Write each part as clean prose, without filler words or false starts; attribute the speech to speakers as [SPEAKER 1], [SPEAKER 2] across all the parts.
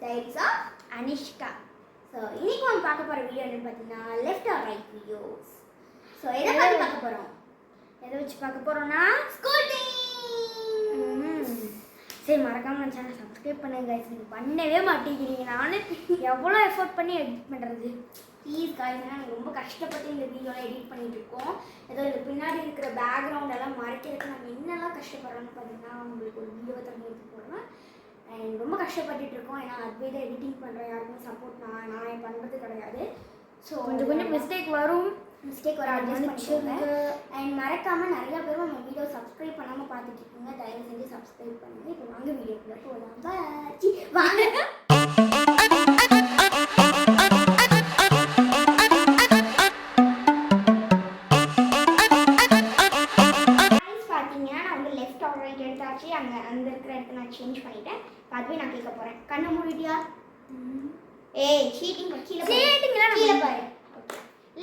[SPEAKER 1] Diaries of Anishka. So இன்னைக்கு நம்ம பார்க்க போகிற வீடியோ என்னன்னு பார்த்தீங்கன்னா left or right videos. So எதை பற்றி பார்க்க போகிறோம், எதை வச்சு பார்க்க போகிறோம்னா ஸ்கூட்டிங். சரி, மறக்காம நம்ம சேனல் சப்ஸ்கிரைப் பண்ணுங்க guys. நீங்கள் பண்ணவே மாட்டேங்கிறீங்க. நானும் எவ்வளோ எஃபோர்ட் பண்ணி எடிட் பண்ணுறது. ப்ளீஸ் guys, ஏன்னா நாங்கள் ரொம்ப கஷ்டப்பட்டு இந்த வீடியோலாம் எடிட் பண்ணிட்டு இருக்கோம். ஏதோ இந்த பின்னாடி இருக்கிற பேக்ரவுண்ட் எல்லாம் மறைக்கிறதுக்கு நம்ம என்னெல்லாம் கஷ்டப்படுறோம்னு பார்த்தீங்கன்னா உங்களுக்கு ஒரு வீடியோ தண்ணி எடுத்து போடுறோம். அண்ட் ரொம்ப கஷ்டப்பட்டுட்டு இருக்கோம். ஏன்னா அதுவே தான் எடிட்டிங் பண்ணுறேன், யாருமே சப்போர்ட் நான் பண்ணுறது கிடையாது. ஸோ கொஞ்சம் மிஸ்டேக் வரும், வர அட்ஜஸ்ட் பண்ணிக்கோங்க. அண்ட் மறக்காமல் நிறையா பேரும் நம்ம வீடியோ சப்ஸ்கிரைப் பண்ணாமல் பார்த்துட்டு இருக்கீங்க. தயவு செஞ்சு சப்ஸ்கிரைப் பண்ணுங்கள். இப்போ வாங்க வீடியோக்குள்ளே போகலாம். வாங்க. பார்த்தீங்கன்னா நான் வந்து லெஃப்ட் ஆர் ரைட் எடுத்தாச்சு. அங்கே அந்த இருக்கிற இடத்த நான் சேஞ்ச் பண்ணிட்டேன். அதுவே நான் கேட்க போகிறேன். கண்ணு மூடிட்டியா? ஏய் சீட்டிங் கீழே பாரு.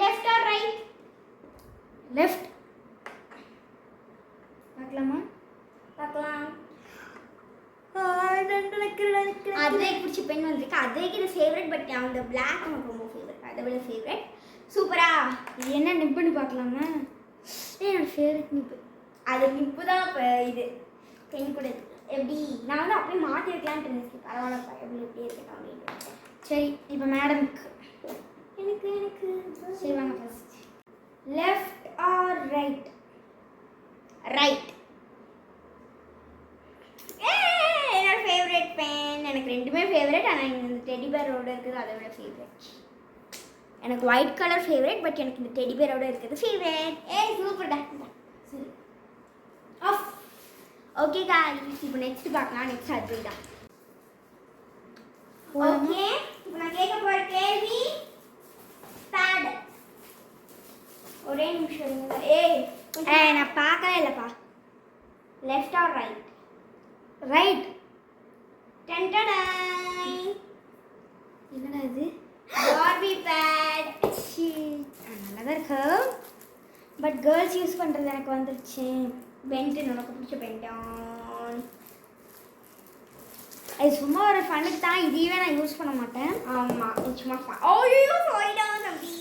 [SPEAKER 1] Left or right? லெஃப்ட். பார்க்கலாமா? பார்க்கலாம். அதே பிடிச்ச பென் வந்திருக்கு. அதே இது ஃபேவரட். பட் அந்த பிளாக் எனக்கு ரொம்ப ஃபேவரட். அதை விட ஃபேவரட். சூப்பரா. இது என்ன நிப்புன்னு பார்க்கலாமா? என்னோட ஃபேவரட் நிப்பு. அது நிப்பு தான். இப்போ இது பென் கூட எப்படி நான் வந்து அப்படியே மாற்றி வைக்கலான்ட்டு இருந்துச்சு. பரவாயில்ல, எப்படி எப்படி இருக்கட்டும் அப்படின்னு. சரி, இப்போ மேடமுக்கு எனக்கு சரி வாங்க. First left or right? Right. என்னோட ஃபேவரட் பென். எனக்கு ரெண்டுமே ஃபேவரட். ஆனால் இந்த டெடி பேரோட இருக்குது அதை விட ஃபேவரட். எனக்கு ஒயிட் கலர் ஃபேவரட். பட் எனக்கு இந்த டெடி பேரோட இருக்குது ஃபேவரட். சூப்பர்டா. சரி, ஆஃப். ஓகே காய்ஸ், இப்போ நெக்ஸ்ட் பார்க்கலாம். நெக்ஸ்ட் அது தான். ஓகே, இப்போ நான் கேட்க போகிற கேள்வி பேட். ஒரே நிமிஷம் இருங்க. நான் பார்க்கவே இல்லைப்பா. Left or right? ரைட். டன்டடாய். என்னடா இது? பார்பி பேட். நல்லா தான் இருக்கு. பட் கேர்ள்ஸ் யூஸ் பண்ணுறது எனக்கு வந்துருச்சு. பென்டன், உனக்கு பிடிச்ச பென்டான். அது சும்மா ஒரு ஃபனுக்கு தான். இதையே நான் யூஸ் பண்ண மாட்டேன். ஆமாம், சும்மா ஐயோ சாரிடா தம்பி.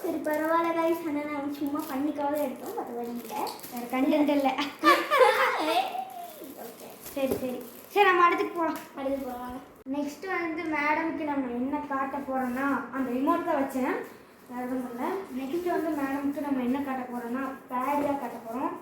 [SPEAKER 1] சரி பரவாயில்ல கைஸ். ஆனால் நான் சும்மா பண்ணிக்காக எடுத்தோம். மற்றபடி இல்லை, வேறு கண்டென்ட் இல்லை. ஓகே சரி சரி சரி, நம்ம அடுத்துக்கு போகலாம். நெக்ஸ்ட் வந்து மேடமுக்கு நம்ம என்ன காட்ட போகிறோன்னா, அந்த ரிமோட் தான் வச்சேன், வேறு எதுவும் இல்லை. நெக்ஸ்ட் வந்து மேடமுக்கு நம்ம என்ன காட்ட போகிறோன்னா பேட் தான் காட்ட போகிறோம்.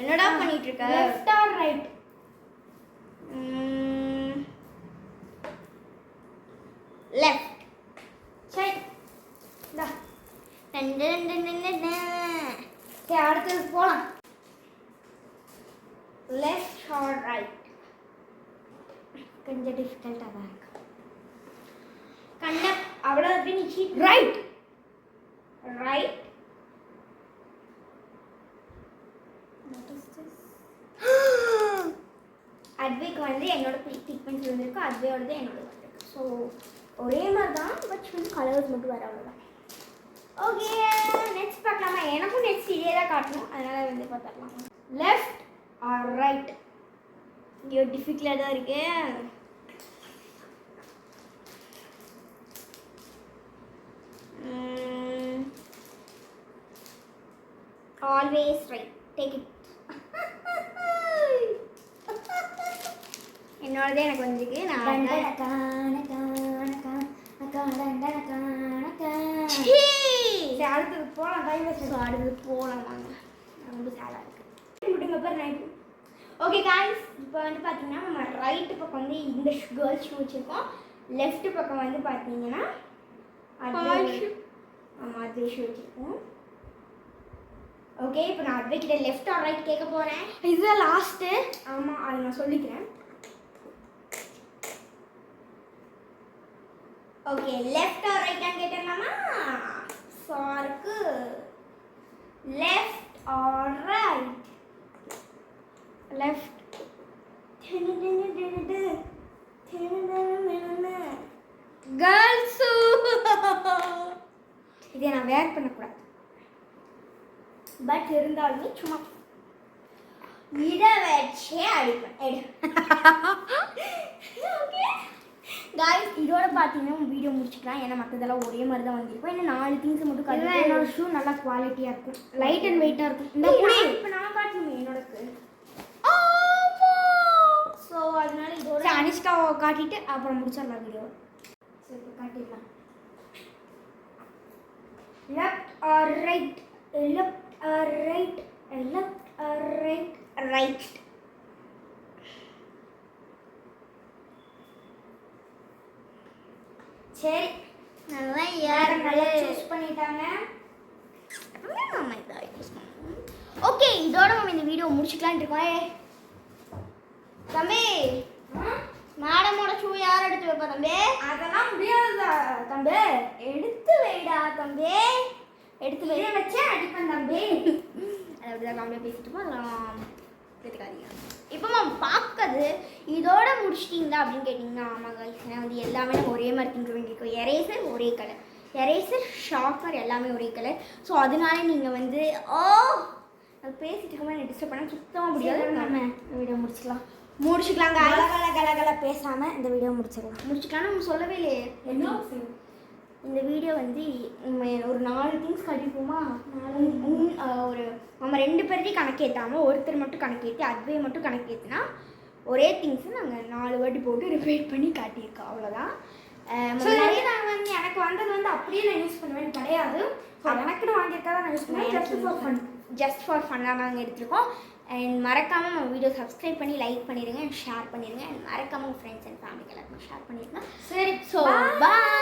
[SPEAKER 1] என்னடா பண்ணிட்டு இருக்க? Left or right? லெஃப்ட். சரி டா. சரி, அடுத்தது போலாம். Left or right? கொஞ்சம் டிஃபிகல்ட்டாக தான் இருக்கு. கண்ண அவ்வளோ அப்படி நீ ரைட். ரைட். அட்வைக்கு வந்து என்னோட பிக் பென்சில் வந்துருக்கு, அட்வையோடது என்னோட வந்துருக்கு. ஸோ ஒரே மாதிரி தான், பட் வந்து கலர்ஸ் மட்டும் வேறு, அவ்வளோதான். ஓகே, நெக்ஸ்ட் பார்க்கலாமா? எனக்கும் நெக்ஸ்ட் இதே தான் காட்டணும், அதனால் வந்து பார்த்துக்கலாம். Left or right? ஐயோ டிஃபிகல்ட்டாக தான் இருக்கு. Always right. Take it. என்னோடதே எனக்கு வந்துருக்கு. நான் அடுத்தது போகலாம். அடுத்தது போகலாம் வாங்க. ரொம்ப சேடாக இருக்குது. விடுங்க பேர் நைட்டு. ஓகே காய்ஸ், இப்போ வந்து பார்த்தீங்கன்னா நம்ம ரைட்டு பக்கம் வந்து இந்த கேர்ள்ஸ் ஷூ வச்சுருக்கோம். லெஃப்ட் பக்கம் வந்து பார்த்தீங்கன்னா ஆமாம் அதே ஷூ வச்சுருக்கோம். ஓகே, இப்போ நான் அதுக்கிட்ட லெஃப்ட் ஆர் ரைட் கேட்க போகிறேன். இதுதான் லாஸ்ட்டு. ஆமாம், அதை நான் சொல்லிக்கிறேன். ஓகே, லெஃப்ட் ஆர் ரைட்டான்னு கேட்டுடலாமா? சாருக்கு left or right? Left girls இதை நான் வேர் பண்ணக்கூடாது. பட் இருந்தாலுமே சும்மா இதை வச்சே அடிப்பேன். ஓகே காய்ஸ், இதோட பார்த்தீங்கன்னா வீடியோ முடிச்சுக்கலாம். ஏன்னா மற்றதெல்லாம் ஒரே மாதிரி தான் வாங்கியிருக்கோம். ஏன்னா 4 திங்ஸ் மட்டும் கண்டிப்பாக என்னோட ஷூ நல்லா குவாலிட்டியாக இருக்கும், லைட் அண்ட் வெயிட்டாக இருக்கும். இந்த புடி இப்போ நான் காட்டணுமே என்னோடக்கு. ஸோ அதனால இதோட அனிஷ்காவை காட்டிட்டு அப்புறம் முடிச்சிடலாம் வீடியோ. ஸோ இப்போ காட்டிடலாம். Left or right, left or right, left or right, right. சரி, நல்லா யார் நல்லா சூஸ் பண்ணிட்டாங்க. நம்ம இதை யூஸ் பண்ணுவோம். ஓகே, இதோட நம்ம இந்த வீடியோ முடிச்சுக்கலான்னு இருக்கோம். தம்பி, மேடமோட ஷூ யார் எடுத்து வைப்பா தம்பி? அதெல்லாம் முடியாதுதா தம்பி, எடுத்து வைடா தம்பி, எடுத்து வை. வச்சேன் அடிப்பேன் தம்பி. அதை அப்படிதான் காமெடியாக பேசிட்டுப்போம், அதெல்லாம் எடுத்துக்காதீங்க. இப்போ நம்ம பார்க்கறது இதோட முடிச்சிட்டிங்களா அப்படின்னு கேட்டிங்கன்னா ஆமாம் கைஸ், ஏன்னா வந்து எல்லாமே நம்ம ஒரே மாதிரி திங்க வேண்டியிருக்கோம். எரேசர் ஒரே கலர், எரேசர் ஷார்ப்பர் எல்லாமே ஒரே கலர். ஸோ அதனால நீங்கள் வந்து அது பேசிட்டு இருக்கும்போது எனக்கு டிஸ்டர்ப் பண்ண சுத்தமாக முடியாது. நம்ம வீடியோ முடிச்சுக்கலாம் கல பேசாமல் இந்த வீடியோ முடிச்சுக்கலாம். நம்ம சொல்லவே இல்லையே என்ன இந்த வீடியோ வந்து ஒரு 4 திங்ஸ் கட்டிப்போமா. ஒரு நம்ம 2 பேர்த்தையும் கணக்கேற்றாமல் ஒருத்தர் மட்டும் கணக்கேற்றி அதுவே மட்டும் கணக்கேற்றினா ஒரே திங்ஸை நாங்கள் 4 வாட்டி போட்டு ரிப்பீட் பண்ணி காட்டியிருக்கோம். அவ்வளோதான். நான் வந்து எனக்கு வந்தது வந்து அப்படியே நான் யூஸ் பண்ணுவேன் கிடையாது. எனக்குன்னு வாங்கியிருக்கா தான் நான் யூஸ் பண்ணுவேன். ஜஸ்ட் ஃபார் ஃபன்னாக நாங்கள் எடுத்துருக்கோம். அண்ட் மறக்காமல் நம்ம வீடியோ சப்ஸ்கிரைப் பண்ணி லைக் பண்ணிடுங்க அண்ட் ஷேர் பண்ணிடுங்க. அண்ட் மறக்காமல் உங்கள் ஃப்ரெண்ட்ஸ் அண்ட் ஃபேமிலிக்கு எல்லாருக்கும் ஷேர் பண்ணிடுங்க. சரி, ஸோ பாய்.